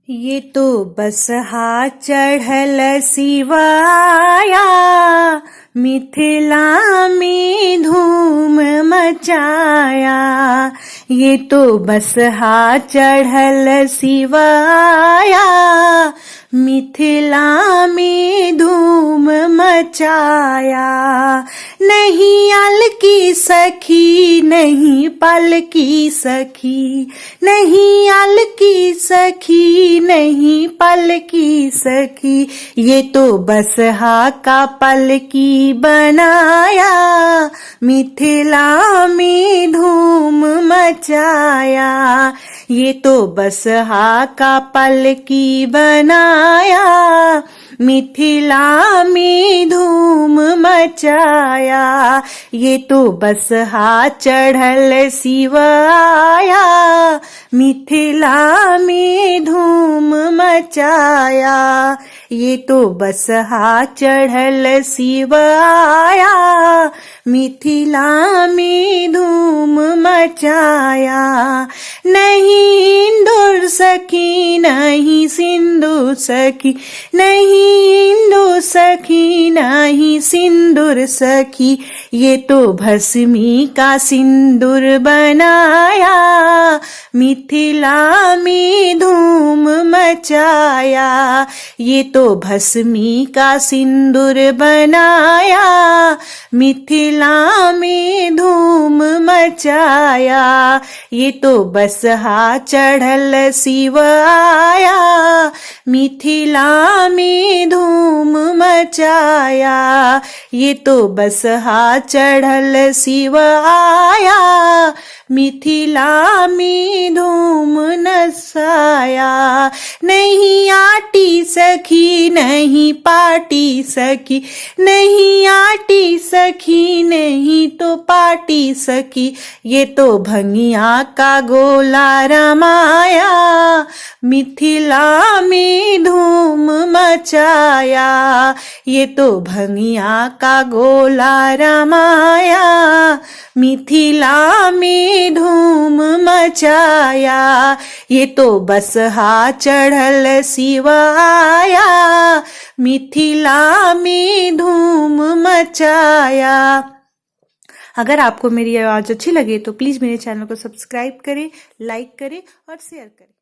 ये तो बसहा चढ़ल सिवाया, मिथिला में धूम मचाया। ये तो बसहा चढ़ल सिवाया, मिथिला में धूम मचाया। नहीं आल की सखी, नहीं पल की सखी, नहीं आल की सखी, नहीं पल की सखी। ये तो बसहा का पल की बनाया, मिथिला में धूम मचाया। ये तो बसहा का पल की बनाया, मिथिला में धूम मचाया। ये तो बसहा चढ़ल सिवाया, मिथिला में धूम मचाया। ये तो बसहा चढ़ल सिवाया, मिथिला में धूम मचाया। नहीं इंदुर सखी, नहीं सिंधु सखी, नहीं इंदु सखी, नहीं सिंदूर सखी। ये तो भस्मी का सिंदूर बनाया, मिथिला में धूम मचाया। ये तो भस्मी का सिंदूर बनाया, मिथिला में धूम मचाया। ये तो बसहा चढ़ल सिवाया, मिथिला में धूम मचाया। ये तो बसहा चढ़ल सिवाया, मिथिला में धूम नसाया। नहीं आटी सखी, नहीं पाटी सखी, नहीं आटी सखी, नहीं तो पाटी सखी। ये तो भंगिया का गोला रमाया, मिथिला में धूम मचाया। ये तो भंगिया का गोला रमाया, मिथिला में धूम मचाया। ये तो बसहा चढ़ल सिवाया, मिथिला में धूम मचाया। अगर आपको मेरी आवाज़ अच्छी लगे तो प्लीज़ मेरे चैनल को सब्सक्राइब करें, लाइक करें और शेयर करें।